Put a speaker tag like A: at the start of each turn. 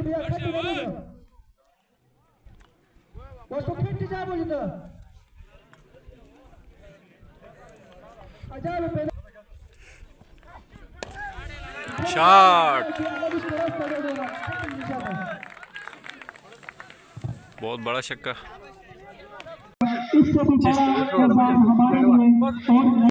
A: भैया कट नहीं उसको फिट जा बोली तो अच्छा
B: शॉट, बहुत बड़ा छक्का।
A: इससे भी बड़ा हमारे लिए